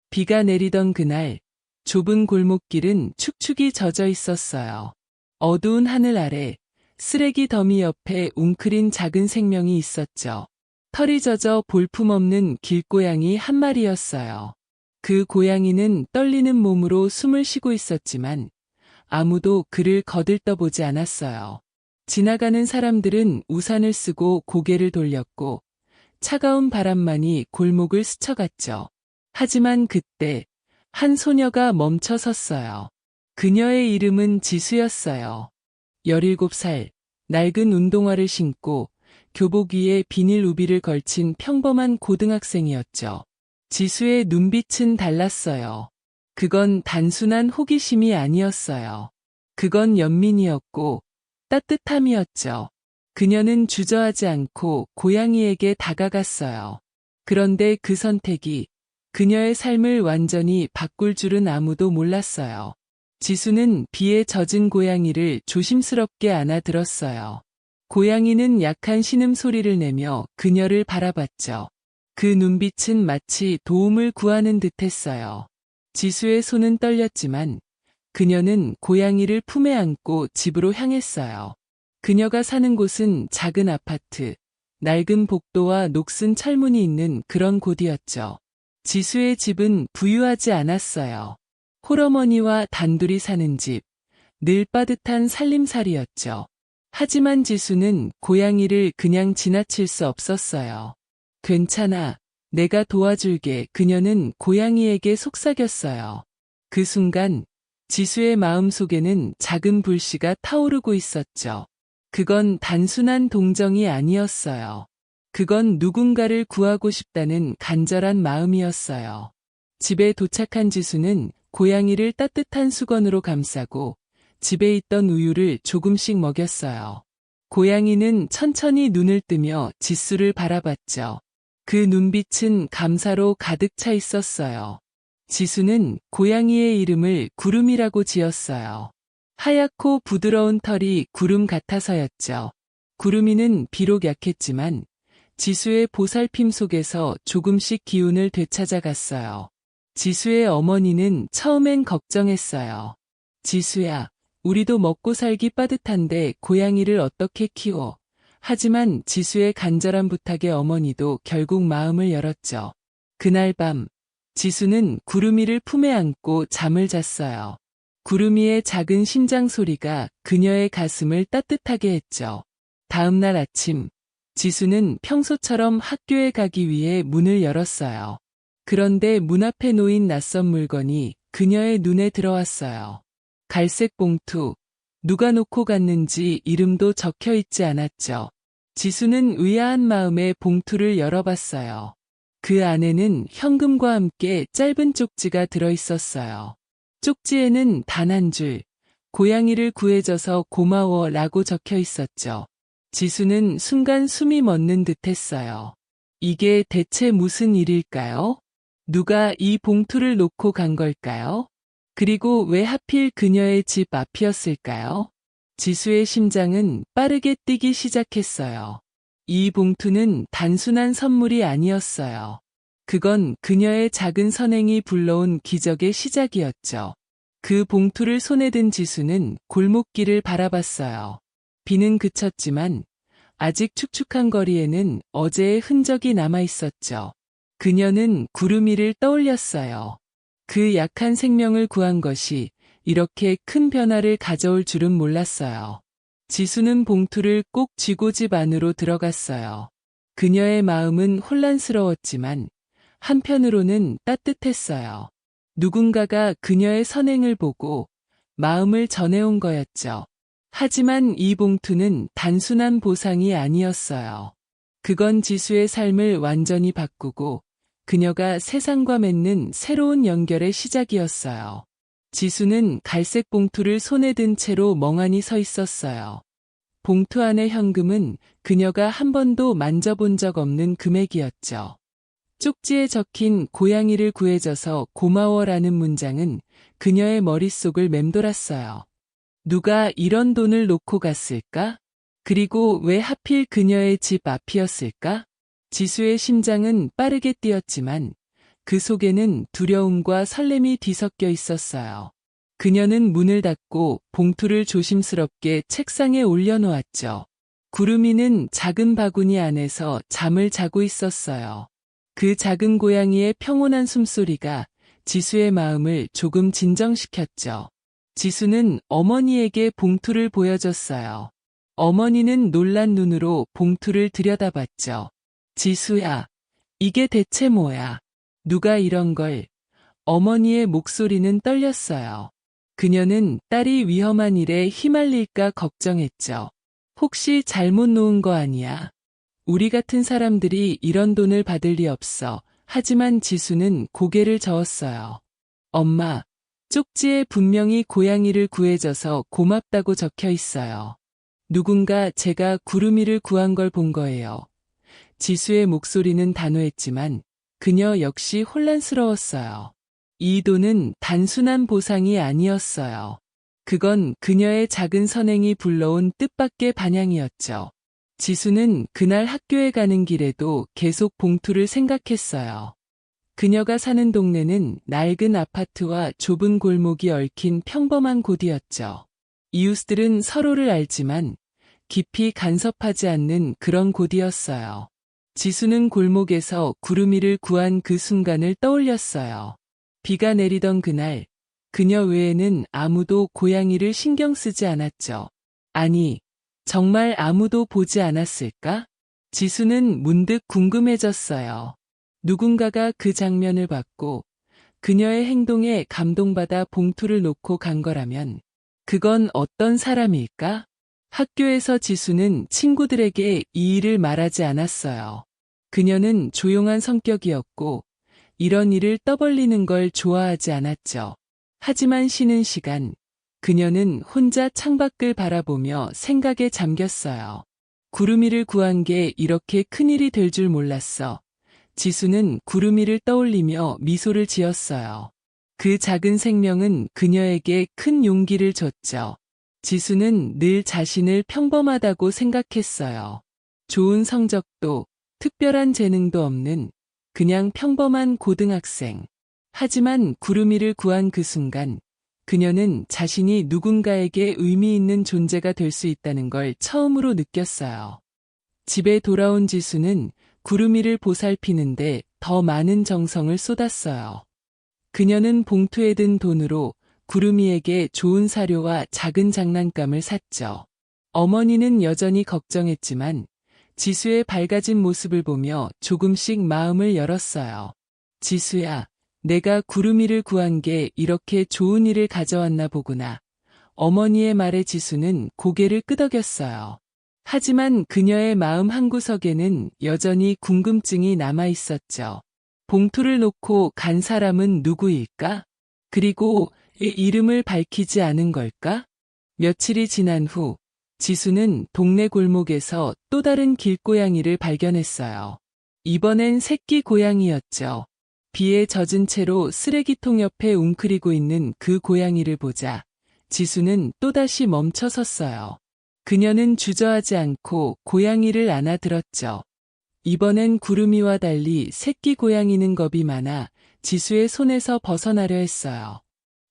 비가 내리던 그날, 좁은 골목길은 축축이 젖어 있었어요. 어두운 하늘 아래, 쓰레기 더미 옆에 웅크린 작은 생명이 있었죠. 털이 젖어 볼품없는 길고양이 한 마리였어요. 그 고양이는 떨리는 몸으로 숨을 쉬고 있었지만 아무도 그를 거들떠보지 않았어요. 지나가는 사람들은 우산을 쓰고 고개를 돌렸고 차가운 바람만이 골목을 스쳐갔죠. 하지만 그때 한 소녀가 멈춰 섰어요. 그녀의 이름은 지수였어요. 17살, 낡은 운동화를 신고 교복 위에 비닐 우비를 걸친 평범한 고등학생이었죠. 지수의 눈빛은 달랐어요. 그건 단순한 호기심이 아니었어요. 그건 연민이었고 따뜻함이었죠. 그녀는 주저하지 않고 고양이에게 다가갔어요. 그런데 그 선택이 그녀의 삶을 완전히 바꿀 줄은 아무도 몰랐어요. 지수는 비에 젖은 고양이를 조심스럽게 안아들었어요. 고양이는 약한 신음소리를 내며 그녀를 바라봤죠. 그 눈빛은 마치 도움을 구하는 듯했어요. 지수의 손은 떨렸지만 그녀는 고양이를 품에 안고 집으로 향했어요. 그녀가 사는 곳은 작은 아파트, 낡은 복도와 녹슨 철문이 있는 그런 곳이었죠. 지수의 집은 부유하지 않았어요. 홀어머니와 단둘이 사는 집, 늘 빠듯한 살림살이였죠. 하지만 지수는 고양이를 그냥 지나칠 수 없었어요. 괜찮아, 내가 도와줄게. 그녀는 고양이에게 속삭였어요. 그 순간 지수의 마음속에는 작은 불씨가 타오르고 있었죠. 그건 단순한 동정이 아니었어요. 그건 누군가를 구하고 싶다는 간절한 마음이었어요. 집에 도착한 지수는 고양이를 따뜻한 수건으로 감싸고 집에 있던 우유를 조금씩 먹였어요. 고양이는 천천히 눈을 뜨며 지수를 바라봤죠. 그 눈빛은 감사로 가득 차 있었어요. 지수는 고양이의 이름을 구름이라고 지었어요. 하얗고 부드러운 털이 구름 같아서였죠. 구름이는 비록 약했지만 지수의 보살핌 속에서 조금씩 기운을 되찾아갔어요. 지수의 어머니는 처음엔 걱정했어요. 지수야, 우리도 먹고 살기 빠듯한데 고양이를 어떻게 키워? 하지만 지수의 간절한 부탁에 어머니도 결국 마음을 열었죠. 그날 밤, 지수는 구름이를 품에 안고 잠을 잤어요. 구름이의 작은 심장 소리가 그녀의 가슴을 따뜻하게 했죠. 다음 날 아침, 지수는 평소처럼 학교에 가기 위해 문을 열었어요. 그런데 문 앞에 놓인 낯선 물건이 그녀의 눈에 들어왔어요. 갈색 봉투, 누가 놓고 갔는지 이름도 적혀 있지 않았죠. 지수는 의아한 마음에 봉투를 열어봤어요. 그 안에는 현금과 함께 짧은 쪽지가 들어있었어요. 쪽지에는 단 한 줄, 고양이를 구해줘서 고마워 라고 적혀 있었죠. 지수는 순간 숨이 멎는 듯했어요. 이게 대체 무슨 일일까요? 누가 이 봉투를 놓고 간 걸까요? 그리고 왜 하필 그녀의 집 앞이었을까요? 지수의 심장은 빠르게 뛰기 시작했어요. 이 봉투는 단순한 선물이 아니었어요. 그건 그녀의 작은 선행이 불러온 기적의 시작이었죠. 그 봉투를 손에 든 지수는 골목길을 바라봤어요. 비는 그쳤지만 아직 축축한 거리에는 어제의 흔적이 남아 있었죠. 그녀는 구름이를 떠올렸어요. 그 약한 생명을 구한 것이 이렇게 큰 변화를 가져올 줄은 몰랐어요. 지수는 봉투를 꼭 쥐고 집 안으로 들어갔어요. 그녀의 마음은 혼란스러웠지만 한편으로는 따뜻했어요. 누군가가 그녀의 선행을 보고 마음을 전해온 거였죠. 하지만 이 봉투는 단순한 보상이 아니었어요. 그건 지수의 삶을 완전히 바꾸고 그녀가 세상과 맺는 새로운 연결의 시작이었어요. 지수는 갈색 봉투를 손에 든 채로 멍하니 서 있었어요. 봉투 안의 현금은 그녀가 한 번도 만져본 적 없는 금액이었죠. 쪽지에 적힌 고양이를 구해줘서 고마워라는 문장은 그녀의 머릿속을 맴돌았어요. 누가 이런 돈을 놓고 갔을까? 그리고 왜 하필 그녀의 집 앞이었을까? 지수의 심장은 빠르게 뛰었지만 그 속에는 두려움과 설렘이 뒤섞여 있었어요. 그녀는 문을 닫고 봉투를 조심스럽게 책상에 올려놓았죠. 구름이는 작은 바구니 안에서 잠을 자고 있었어요. 그 작은 고양이의 평온한 숨소리가 지수의 마음을 조금 진정시켰죠. 지수는 어머니에게 봉투를 보여줬어요. 어머니는 놀란 눈으로 봉투를 들여다봤죠. 지수야, 이게 대체 뭐야? 누가 이런 걸? 어머니의 목소리는 떨렸어요. 그녀는 딸이 위험한 일에 휘말릴까 걱정했죠. 혹시 잘못 놓은 거 아니야? 우리 같은 사람들이 이런 돈을 받을 리 없어. 하지만 지수는 고개를 저었어요. 엄마, 쪽지에 분명히 고양이를 구해줘서 고맙다고 적혀 있어요. 누군가 제가 구름이를 구한 걸 본 거예요. 지수의 목소리는 단호했지만 그녀 역시 혼란스러웠어요. 이 돈은 단순한 보상이 아니었어요. 그건 그녀의 작은 선행이 불러온 뜻밖의 반향이었죠. 지수는 그날 학교에 가는 길에도 계속 봉투를 생각했어요. 그녀가 사는 동네는 낡은 아파트와 좁은 골목이 얽힌 평범한 곳이었죠. 이웃들은 서로를 알지만 깊이 간섭하지 않는 그런 곳이었어요. 지수는 골목에서 구름이를 구한 그 순간을 떠올렸어요. 비가 내리던 그날, 그녀 외에는 아무도 고양이를 신경 쓰지 않았죠. 아니, 정말 아무도 보지 않았을까? 지수는 문득 궁금해졌어요. 누군가가 그 장면을 봤고 그녀의 행동에 감동받아 봉투를 놓고 간 거라면 그건 어떤 사람일까? 학교에서 지수는 친구들에게 이 일을 말하지 않았어요. 그녀는 조용한 성격이었고 이런 일을 떠벌리는 걸 좋아하지 않았죠. 하지만 쉬는 시간, 그녀는 혼자 창밖을 바라보며 생각에 잠겼어요. 구름이를 구한 게 이렇게 큰일이 될 줄 몰랐어. 지수는 구름이를 떠올리며 미소를 지었어요. 그 작은 생명은 그녀에게 큰 용기를 줬죠. 지수는 늘 자신을 평범하다고 생각했어요. 좋은 성적도 특별한 재능도 없는 그냥 평범한 고등학생. 하지만 구름이를 구한 그 순간 그녀는 자신이 누군가에게 의미 있는 존재가 될 수 있다는 걸 처음으로 느꼈어요. 집에 돌아온 지수는 구름이를 보살피는데 더 많은 정성을 쏟았어요. 그녀는 봉투에 든 돈으로 구름이에게 좋은 사료와 작은 장난감을 샀죠. 어머니는 여전히 걱정했지만 지수의 밝아진 모습을 보며 조금씩 마음을 열었어요. 지수야, 내가 구름이를 구한 게 이렇게 좋은 일을 가져왔나 보구나. 어머니의 말에 지수는 고개를 끄덕였어요. 하지만 그녀의 마음 한구석에는 여전히 궁금증이 남아 있었죠. 봉투를 놓고 간 사람은 누구일까? 그리고 이름을 밝히지 않은 걸까? 며칠이 지난 후 지수는 동네 골목에서 또 다른 길고양이를 발견했어요. 이번엔 새끼 고양이였죠. 비에 젖은 채로 쓰레기통 옆에 웅크리고 있는 그 고양이를 보자 지수는 또다시 멈춰섰어요. 그녀는 주저하지 않고 고양이를 안아들었죠. 이번엔 구름이와 달리 새끼 고양이는 겁이 많아 지수의 손에서 벗어나려 했어요.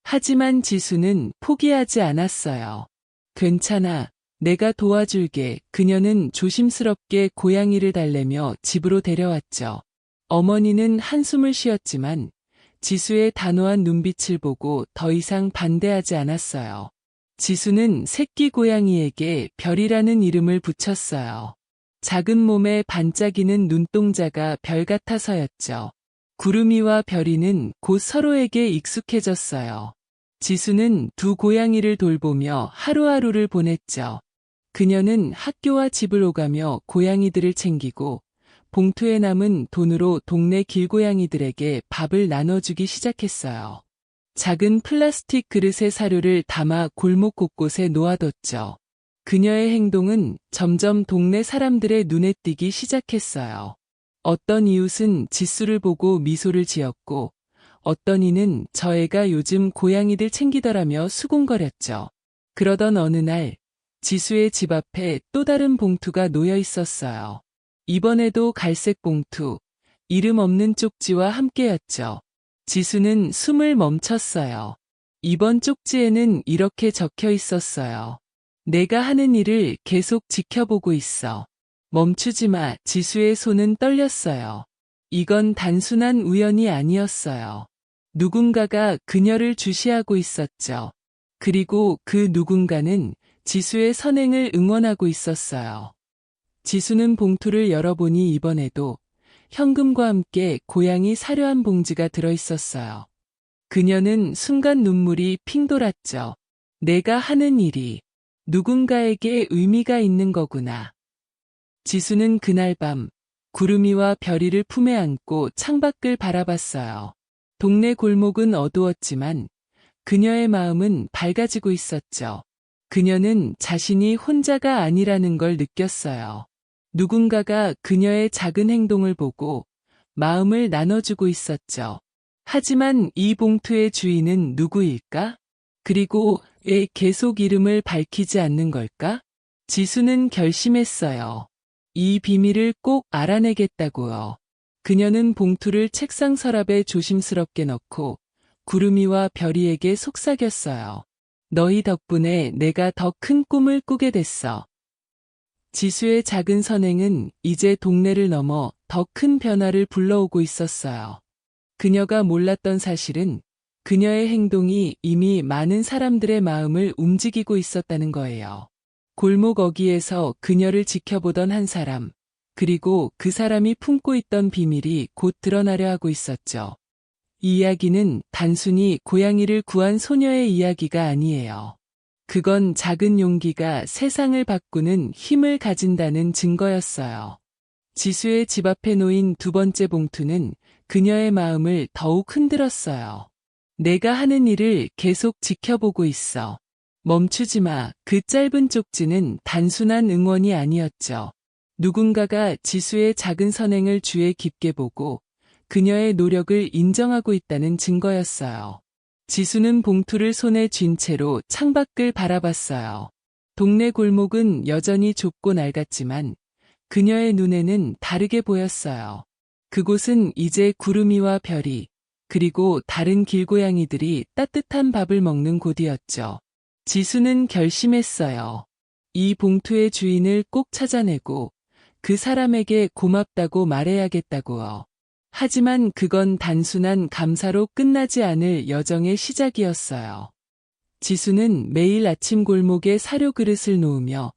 하지만 지수는 포기하지 않았어요. 괜찮아, 내가 도와줄게. 그녀는 조심스럽게 고양이를 달래며 집으로 데려왔죠. 어머니는 한숨을 쉬었지만 지수의 단호한 눈빛을 보고 더 이상 반대하지 않았어요. 지수는 새끼 고양이에게 별이라는 이름을 붙였어요. 작은 몸에 반짝이는 눈동자가 별 같아서였죠. 구름이와 별이는 곧 서로에게 익숙해졌어요. 지수는 두 고양이를 돌보며 하루하루를 보냈죠. 그녀는 학교와 집을 오가며 고양이들을 챙기고 봉투에 남은 돈으로 동네 길고양이들에게 밥을 나눠주기 시작했어요. 작은 플라스틱 그릇에 사료를 담아 골목 곳곳에 놓아뒀죠. 그녀의 행동은 점점 동네 사람들의 눈에 띄기 시작했어요. 어떤 이웃은 지수를 보고 미소를 지었고 어떤 이는 저 애가 요즘 고양이들 챙기더라며 수군거렸죠. 그러던 어느 날 지수의 집 앞에 또 다른 봉투가 놓여 있었어요. 이번에도 갈색 봉투, 이름 없는 쪽지와 함께였죠. 지수는 숨을 멈췄어요. 이번 쪽지에는 이렇게 적혀 있었어요. 내가 하는 일을 계속 지켜보고 있어. 멈추지 마. 지수의 손은 떨렸어요. 이건 단순한 우연이 아니었어요. 누군가가 그녀를 주시하고 있었죠. 그리고 그 누군가는 지수의 선행을 응원하고 있었어요. 지수는 봉투를 열어보니 이번에도 현금과 함께 고양이 사료 한 봉지가 들어있었어요. 그녀는 순간 눈물이 핑 돌았죠. 내가 하는 일이 누군가에게 의미가 있는 거구나. 지수는 그날 밤 구름이와 별이를 품에 안고 창밖을 바라봤어요. 동네 골목은 어두웠지만 그녀의 마음은 밝아지고 있었죠. 그녀는 자신이 혼자가 아니라는 걸 느꼈어요. 누군가가 그녀의 작은 행동을 보고 마음을 나눠주고 있었죠. 하지만 이 봉투의 주인은 누구일까? 그리고 왜 계속 이름을 밝히지 않는 걸까? 지수는 결심했어요. 이 비밀을 꼭 알아내겠다고요. 그녀는 봉투를 책상 서랍에 조심스럽게 넣고 구름이와 별이에게 속삭였어요. 너희 덕분에 내가 더 큰 꿈을 꾸게 됐어. 지수의 작은 선행은 이제 동네를 넘어 더 큰 변화를 불러오고 있었어요. 그녀가 몰랐던 사실은 그녀의 행동이 이미 많은 사람들의 마음을 움직이고 있었다는 거예요. 골목 어귀에서 그녀를 지켜보던 한 사람, 그리고 그 사람이 품고 있던 비밀이 곧 드러나려 하고 있었죠. 이 이야기는 단순히 고양이를 구한 소녀의 이야기가 아니에요. 그건 작은 용기가 세상을 바꾸는 힘을 가진다는 증거였어요. 지수의 집 앞에 놓인 두 번째 봉투는 그녀의 마음을 더욱 흔들었어요. 내가 하는 일을 계속 지켜보고 있어. 멈추지 마. 그 짧은 쪽지는 단순한 응원이 아니었죠. 누군가가 지수의 작은 선행을 주의 깊게 보고 그녀의 노력을 인정하고 있다는 증거였어요. 지수는 봉투를 손에 쥔 채로 창밖을 바라봤어요. 동네 골목은 여전히 좁고 낡았지만 그녀의 눈에는 다르게 보였어요. 그곳은 이제 구름이와 별이, 그리고 다른 길고양이들이 따뜻한 밥을 먹는 곳이었죠. 지수는 결심했어요. 이 봉투의 주인을 꼭 찾아내고 그 사람에게 고맙다고 말해야겠다고요. 하지만 그건 단순한 감사로 끝나지 않을 여정의 시작이었어요. 지수는 매일 아침 골목에 사료 그릇을 놓으며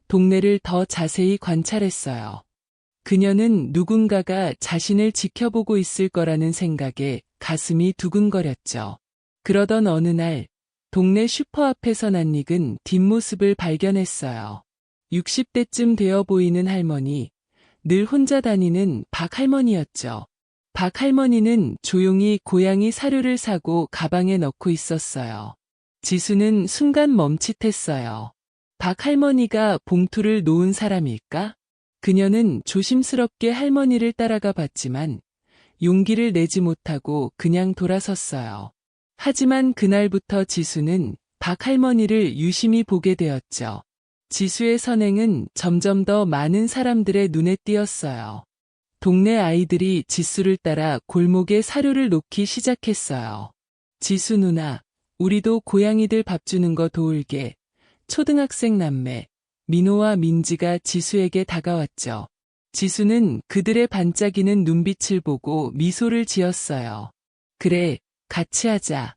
동네를 더 자세히 관찰했어요. 그녀는 누군가가 자신을 지켜보고 있을 거라는 생각에 가슴이 두근거렸죠. 그러던 어느 날 동네 슈퍼 앞에서 낯익은 뒷모습을 발견했어요. 60대쯤 되어 보이는 할머니, 늘 혼자 다니는 박 할머니였죠. 박 할머니는 조용히 고양이 사료를 사고 가방에 넣고 있었어요. 지수는 순간 멈칫했어요. 박 할머니가 봉투를 놓은 사람일까? 그녀는 조심스럽게 할머니를 따라가 봤지만 용기를 내지 못하고 그냥 돌아섰어요. 하지만 그날부터 지수는 박 할머니를 유심히 보게 되었죠. 지수의 선행은 점점 더 많은 사람들의 눈에 띄었어요. 동네 아이들이 지수를 따라 골목에 사료를 놓기 시작했어요. 지수 누나, 우리도 고양이들 밥 주는 거 도울게. 초등학생 남매, 민호와 민지가 지수에게 다가왔죠. 지수는 그들의 반짝이는 눈빛을 보고 미소를 지었어요. 그래, 같이 하자.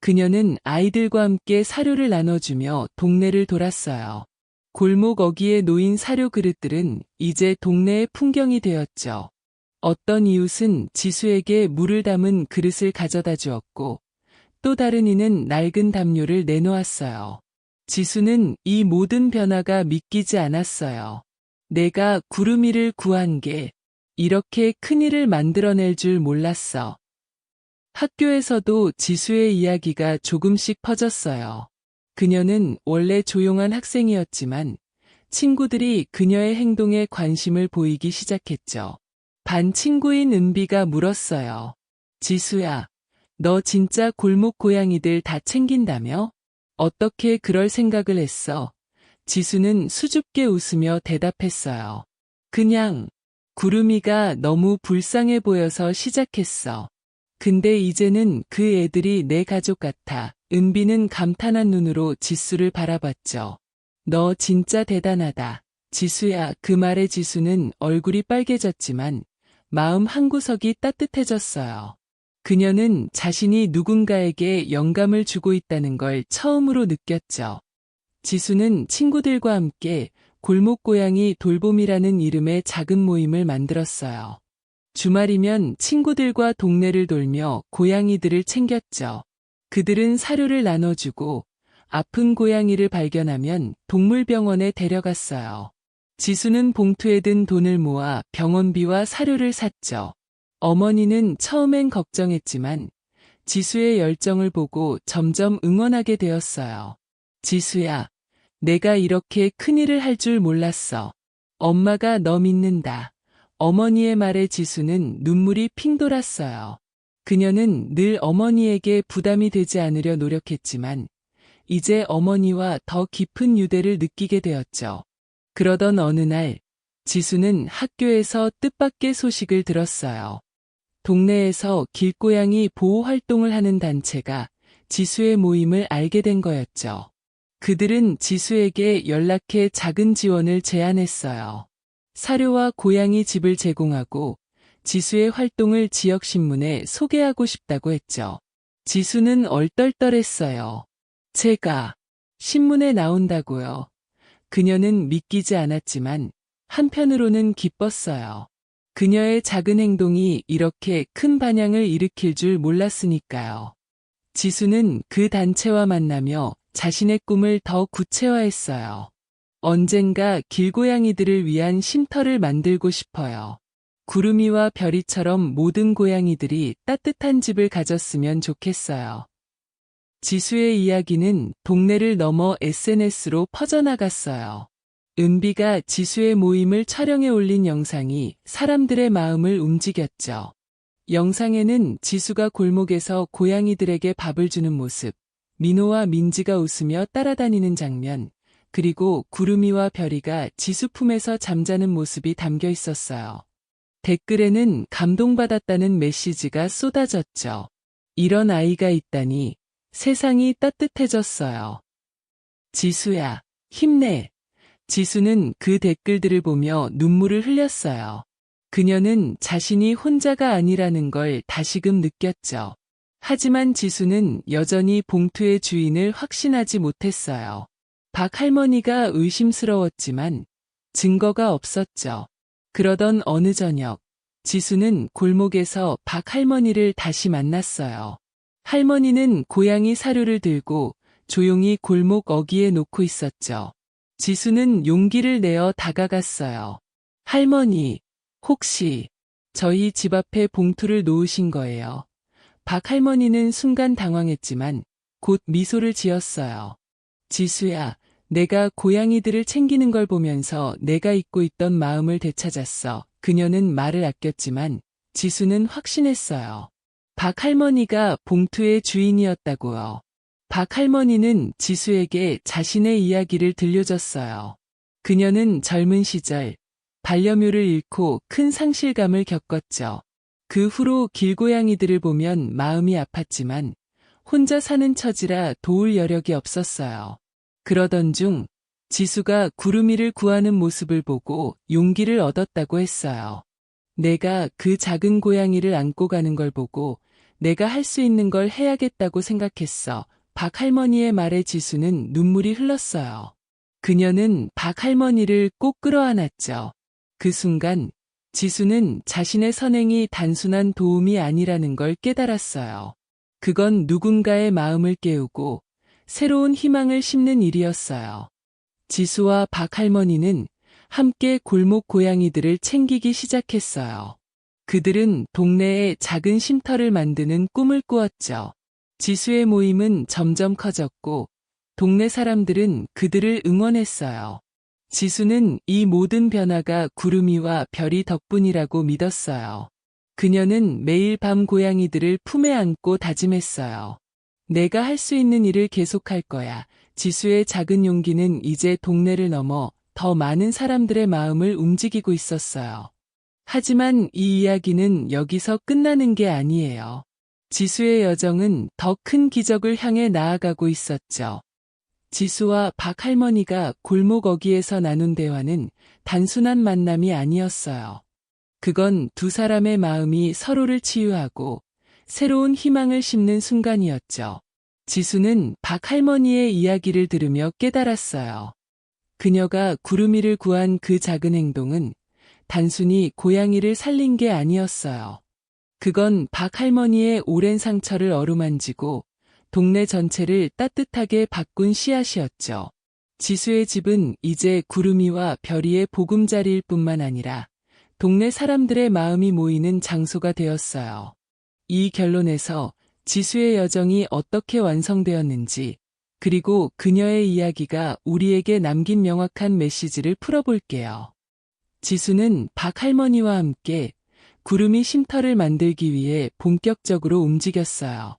그녀는 아이들과 함께 사료를 나눠주며 동네를 돌았어요. 골목 어귀에 놓인 사료 그릇들은 이제 동네의 풍경이 되었죠. 어떤 이웃은 지수에게 물을 담은 그릇을 가져다 주었고 또 다른 이는 낡은 담요를 내놓았어요. 지수는 이 모든 변화가 믿기지 않았어요. 내가 구름이를 구한 게 이렇게 큰일을 만들어낼 줄 몰랐어. 학교에서도 지수의 이야기가 조금씩 퍼졌어요. 그녀는 원래 조용한 학생이었지만 친구들이 그녀의 행동에 관심을 보이기 시작했죠. 반 친구인 은비가 물었어요. 지수야, 너 진짜 골목 고양이들 다 챙긴다며? 어떻게 그럴 생각을 했어? 지수는 수줍게 웃으며 대답했어요. 그냥 구름이가 너무 불쌍해 보여서 시작했어. 근데 이제는 그 애들이 내 가족 같아. 은비는 감탄한 눈으로 지수를 바라봤죠. 너 진짜 대단하다. 지수야. 그 말에 지수는 얼굴이 빨개졌지만 마음 한구석이 따뜻해졌어요. 그녀는 자신이 누군가에게 영감을 주고 있다는 걸 처음으로 느꼈죠. 지수는 친구들과 함께 골목고양이 돌봄이라는 이름의 작은 모임을 만들었어요. 주말이면 친구들과 동네를 돌며 고양이들을 챙겼죠. 그들은 사료를 나눠주고 아픈 고양이를 발견하면 동물병원에 데려갔어요. 지수는 봉투에 든 돈을 모아 병원비와 사료를 샀죠. 어머니는 처음엔 걱정했지만 지수의 열정을 보고 점점 응원하게 되었어요. 지수야, 내가 이렇게 큰일을 할 줄 몰랐어. 엄마가 너 믿는다. 어머니의 말에 지수는 눈물이 핑 돌았어요. 그녀는 늘 어머니에게 부담이 되지 않으려 노력했지만 이제 어머니와 더 깊은 유대를 느끼게 되었죠. 그러던 어느 날 지수는 학교에서 뜻밖의 소식을 들었어요. 동네에서 길고양이 보호 활동을 하는 단체가 지수의 모임을 알게 된 거였죠. 그들은 지수에게 연락해 작은 지원을 제안했어요. 사료와 고양이 집을 제공하고 지수의 활동을 지역신문에 소개하고 싶다고 했죠. 지수는 얼떨떨했어요. 제가 신문에 나온다고요. 그녀는 믿기지 않았지만 한편으로는 기뻤어요. 그녀의 작은 행동이 이렇게 큰 반향을 일으킬 줄 몰랐으니까요. 지수는 그 단체와 만나며 자신의 꿈을 더 구체화했어요. 언젠가 길고양이들을 위한 쉼터를 만들고 싶어요. 구름이와 별이처럼 모든 고양이들이 따뜻한 집을 가졌으면 좋겠어요. 지수의 이야기는 동네를 넘어 SNS로 퍼져나갔어요. 은비가 지수의 모임을 촬영해 올린 영상이 사람들의 마음을 움직였죠. 영상에는 지수가 골목에서 고양이들에게 밥을 주는 모습, 민호와 민지가 웃으며 따라다니는 장면, 그리고 구름이와 별이가 지수 품에서 잠자는 모습이 담겨 있었어요. 댓글에는 감동받았다는 메시지가 쏟아졌죠. 이런 아이가 있다니 세상이 따뜻해졌어요. 지수야, 힘내. 지수는 그 댓글들을 보며 눈물을 흘렸어요. 그녀는 자신이 혼자가 아니라는 걸 다시금 느꼈죠. 하지만 지수는 여전히 봉투의 주인을 확신하지 못했어요. 박 할머니가 의심스러웠지만 증거가 없었죠. 그러던 어느 저녁, 지수는 골목에서 박 할머니를 다시 만났어요. 할머니는 고양이 사료를 들고 조용히 골목 어귀에 놓고 있었죠. 지수는 용기를 내어 다가갔어요. 할머니, 혹시 저희 집 앞에 봉투를 놓으신 거예요? 박 할머니는 순간 당황했지만 곧 미소를 지었어요. 지수야, 내가 고양이들을 챙기는 걸 보면서 내가 잊고 있던 마음을 되찾았어. 그녀는 말을 아꼈지만 지수는 확신했어요. 박 할머니가 봉투의 주인이었다고요. 박 할머니는 지수에게 자신의 이야기를 들려줬어요. 그녀는 젊은 시절 반려묘를 잃고 큰 상실감을 겪었죠. 그 후로 길고양이들을 보면 마음이 아팠지만 혼자 사는 처지라 도울 여력이 없었어요. 그러던 중 지수가 구름이를 구하는 모습을 보고 용기를 얻었다고 했어요. 내가 그 작은 고양이를 안고 가는 걸 보고 내가 할 수 있는 걸 해야겠다고 생각했어. 박 할머니의 말에 지수는 눈물이 흘렀어요. 그녀는 박 할머니를 꼭 끌어안았죠. 그 순간 지수는 자신의 선행이 단순한 도움이 아니라는 걸 깨달았어요. 그건 누군가의 마음을 깨우고 새로운 희망을 심는 일이었어요. 지수와 박 할머니는 함께 골목 고양이들을 챙기기 시작했어요. 그들은 동네에 작은 쉼터를 만드는 꿈을 꾸었죠. 지수의 모임은 점점 커졌고 동네 사람들은 그들을 응원했어요. 지수는 이 모든 변화가 구름이와 별이 덕분이라고 믿었어요. 그녀는 매일 밤 고양이들을 품에 안고 다짐했어요. 내가 할 수 있는 일을 계속할 거야. 지수의 작은 용기는 이제 동네를 넘어 더 많은 사람들의 마음을 움직이고 있었어요. 하지만 이 이야기는 여기서 끝나는 게 아니에요. 지수의 여정은 더 큰 기적을 향해 나아가고 있었죠. 지수와 박 할머니가 골목 어귀에서 나눈 대화는 단순한 만남이 아니었어요. 그건 두 사람의 마음이 서로를 치유하고 새로운 희망을 심는 순간이었죠. 지수는 박 할머니의 이야기를 들으며 깨달았어요. 그녀가 구름이를 구한 그 작은 행동은 단순히 고양이를 살린 게 아니었어요. 그건 박 할머니의 오랜 상처를 어루만지고 동네 전체를 따뜻하게 바꾼 씨앗이었죠. 지수의 집은 이제 구름이와 별이의 보금자리일 뿐만 아니라 동네 사람들의 마음이 모이는 장소가 되었어요. 이 결론에서 지수의 여정이 어떻게 완성되었는지, 그리고 그녀의 이야기가 우리에게 남긴 명확한 메시지를 풀어볼게요. 지수는 박 할머니와 함께 구름이 쉼터를 만들기 위해 본격적으로 움직였어요.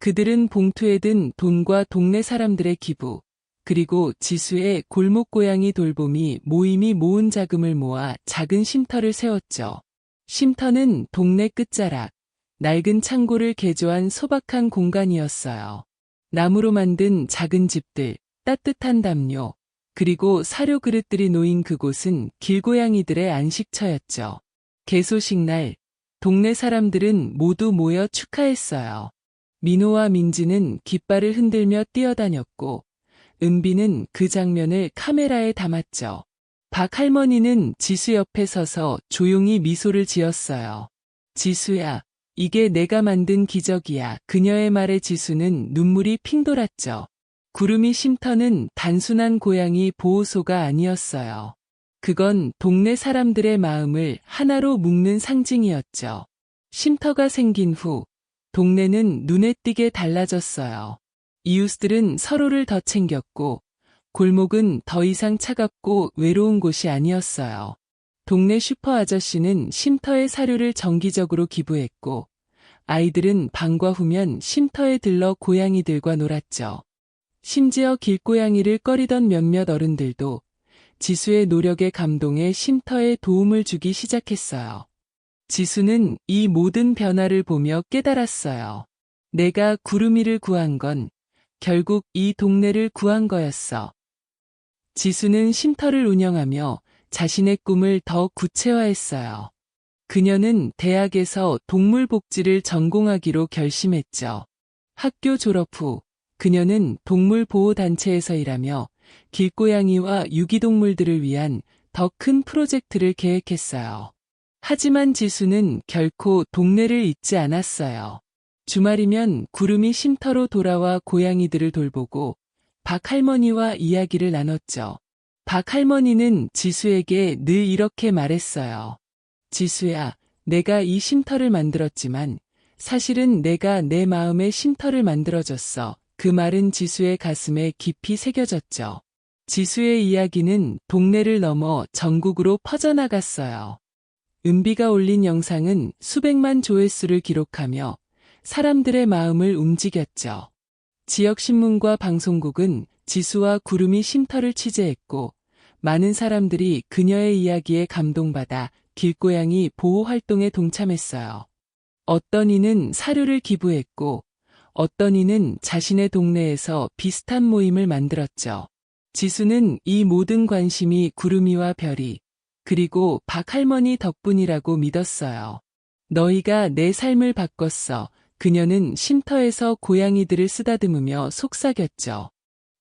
그들은 봉투에 든 돈과 동네 사람들의 기부, 그리고 지수의 골목 고양이 돌봄이 모임이 모은 자금을 모아 작은 쉼터를 세웠죠. 쉼터는 동네 끝자락, 낡은 창고를 개조한 소박한 공간이었어요. 나무로 만든 작은 집들, 따뜻한 담요, 그리고 사료 그릇들이 놓인 그곳은 길고양이들의 안식처였죠. 개소식 날, 동네 사람들은 모두 모여 축하했어요. 민호와 민지는 깃발을 흔들며 뛰어다녔고, 은비는 그 장면을 카메라에 담았죠. 박 할머니는 지수 옆에 서서 조용히 미소를 지었어요. 지수야, 이게 내가 만든 기적이야. 그녀의 말에 지수는 눈물이 핑 돌았죠. 구름이 쉼터는 단순한 고양이 보호소가 아니었어요. 그건 동네 사람들의 마음을 하나로 묶는 상징이었죠. 쉼터가 생긴 후 동네는 눈에 띄게 달라졌어요. 이웃들은 서로를 더 챙겼고 골목은 더 이상 차갑고 외로운 곳이 아니었어요. 동네 슈퍼 아저씨는 쉼터의 사료를 정기적으로 기부했고 아이들은 방과 후면 쉼터에 들러 고양이들과 놀았죠. 심지어 길고양이를 꺼리던 몇몇 어른들도 지수의 노력에 감동해 쉼터에 도움을 주기 시작했어요. 지수는 이 모든 변화를 보며 깨달았어요. 내가 구름이를 구한 건 결국 이 동네를 구한 거였어. 지수는 쉼터를 운영하며 자신의 꿈을 더 구체화했어요. 그녀는 대학에서 동물복지를 전공하기로 결심했죠. 학교 졸업 후 그녀는 동물보호단체에서 일하며 길고양이와 유기동물들을 위한 더 큰 프로젝트를 계획했어요. 하지만 지수는 결코 동네를 잊지 않았어요. 주말이면 구름이 쉼터로 돌아와 고양이들을 돌보고 박 할머니와 이야기를 나눴죠. 박 할머니는 지수에게 늘 이렇게 말했어요. 지수야, 내가 이 쉼터를 만들었지만 사실은 내가 내 마음의 쉼터를 만들어줬어. 그 말은 지수의 가슴에 깊이 새겨졌죠. 지수의 이야기는 동네를 넘어 전국으로 퍼져나갔어요. 은비가 올린 영상은 수백만 조회수를 기록하며 사람들의 마음을 움직였죠. 지역신문과 방송국은 지수와 구름이 쉼터를 취재했고 많은 사람들이 그녀의 이야기에 감동받아 길고양이 보호 활동에 동참했어요. 어떤 이는 사료를 기부했고 어떤 이는 자신의 동네에서 비슷한 모임을 만들었죠. 지수는 이 모든 관심이 구름이와 별이 그리고 박 할머니 덕분이라고 믿었어요. 너희가 내 삶을 바꿨어. 그녀는 쉼터에서 고양이들을 쓰다듬으며 속삭였죠.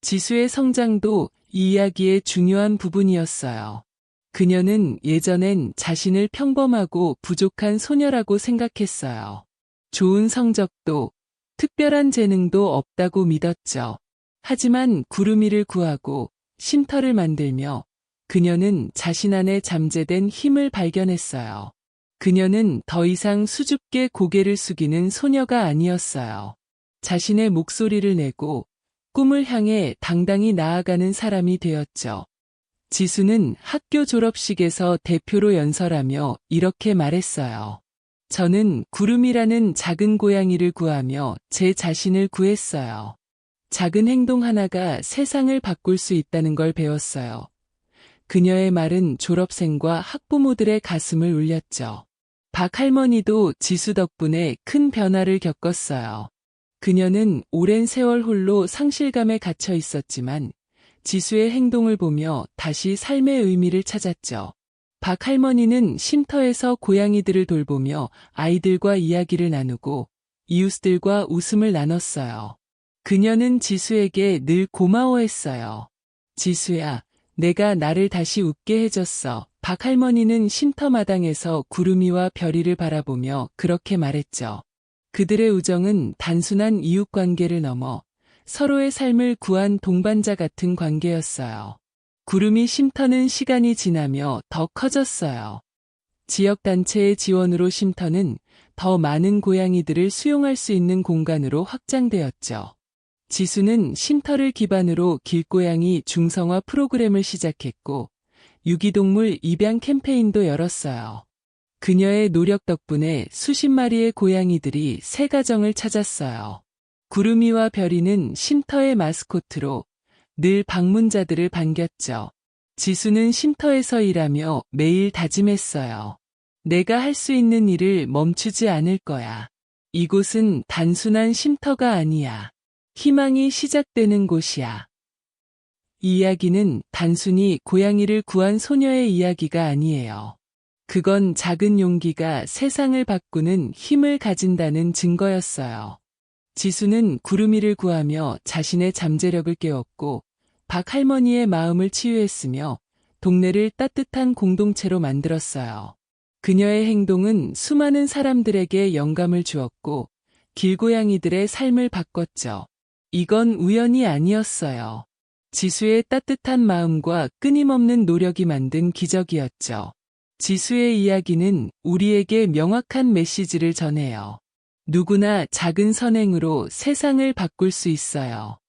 지수의 성장도 이 이야기의 중요한 부분이었어요. 그녀는 예전엔 자신을 평범하고 부족한 소녀라고 생각했어요. 좋은 성적도 특별한 재능도 없다고 믿었죠. 하지만 구름이를 구하고 쉼터를 만들며 그녀는 자신 안에 잠재된 힘을 발견했어요. 그녀는 더 이상 수줍게 고개를 숙이는 소녀가 아니었어요. 자신의 목소리를 내고 꿈을 향해 당당히 나아가는 사람이 되었죠. 지수는 학교 졸업식에서 대표로 연설하며 이렇게 말했어요. 저는 구름이라는 작은 고양이를 구하며 제 자신을 구했어요. 작은 행동 하나가 세상을 바꿀 수 있다는 걸 배웠어요. 그녀의 말은 졸업생과 학부모들의 가슴을 울렸죠. 박 할머니도 지수 덕분에 큰 변화를 겪었어요. 그녀는 오랜 세월 홀로 상실감에 갇혀 있었지만 지수의 행동을 보며 다시 삶의 의미를 찾았죠. 박 할머니는 쉼터에서 고양이들을 돌보며 아이들과 이야기를 나누고 이웃들과 웃음을 나눴어요. 그녀는 지수에게 늘 고마워했어요. 지수야, 내가 나를 다시 웃게 해줬어. 박 할머니는 쉼터 마당에서 구름이와 별이를 바라보며 그렇게 말했죠. 그들의 우정은 단순한 이웃관계를 넘어 서로의 삶을 구한 동반자 같은 관계였어요. 구름이 쉼터는 시간이 지나며 더 커졌어요. 지역단체의 지원으로 쉼터는 더 많은 고양이들을 수용할 수 있는 공간으로 확장되었죠. 지수는 쉼터를 기반으로 길고양이 중성화 프로그램을 시작했고 유기동물 입양 캠페인도 열었어요. 그녀의 노력 덕분에 수십 마리의 고양이들이 새 가정을 찾았어요. 구름이와 별이는 쉼터의 마스코트로 늘 방문자들을 반겼죠. 지수는 쉼터에서 일하며 매일 다짐했어요. 내가 할 수 있는 일을 멈추지 않을 거야. 이곳은 단순한 쉼터가 아니야. 희망이 시작되는 곳이야. 이 이야기는 단순히 고양이를 구한 소녀의 이야기가 아니에요. 그건 작은 용기가 세상을 바꾸는 힘을 가진다는 증거였어요. 지수는 구름이를 구하며 자신의 잠재력을 깨웠고 박 할머니의 마음을 치유했으며 동네를 따뜻한 공동체로 만들었어요. 그녀의 행동은 수많은 사람들에게 영감을 주었고 길고양이들의 삶을 바꿨죠. 이건 우연이 아니었어요. 지수의 따뜻한 마음과 끊임없는 노력이 만든 기적이었죠. 지수의 이야기는 우리에게 명확한 메시지를 전해요. 누구나 작은 선행으로 세상을 바꿀 수 있어요.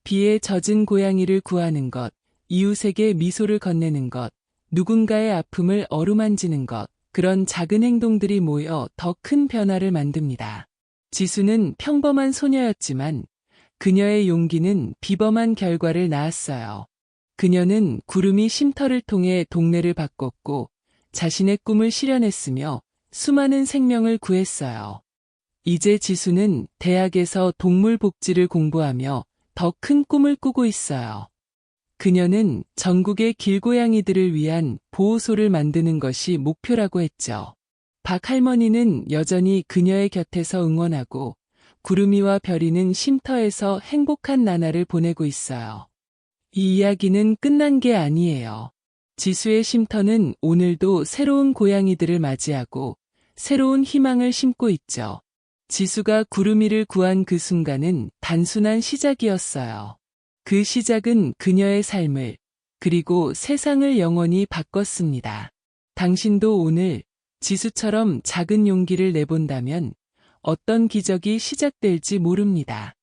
비에 젖은 고양이를 구하는 것, 이웃에게 미소를 건네는 것, 누군가의 아픔을 어루만지는 것, 그런 작은 행동들이 모여 더 큰 변화를 만듭니다. 지수는 평범한 소녀였지만 그녀의 용기는 비범한 결과를 낳았어요. 그녀는 구름이 쉼터를 통해 동네를 바꿨고 자신의 꿈을 실현했으며 수많은 생명을 구했어요. 이제 지수는 대학에서 동물 복지를 공부하며 더 큰 꿈을 꾸고 있어요. 그녀는 전국의 길고양이들을 위한 보호소를 만드는 것이 목표라고 했죠. 박 할머니는 여전히 그녀의 곁에서 응원하고 구름이와 별이는 쉼터에서 행복한 나날을 보내고 있어요. 이 이야기는 끝난 게 아니에요. 지수의 쉼터는 오늘도 새로운 고양이들을 맞이하고 새로운 희망을 심고 있죠. 지수가 구름이를 구한 그 순간은 단순한 시작이었어요. 그 시작은 그녀의 삶을, 그리고 세상을 영원히 바꿨습니다. 당신도 오늘 지수처럼 작은 용기를 내본다면 어떤 기적이 시작될지 모릅니다.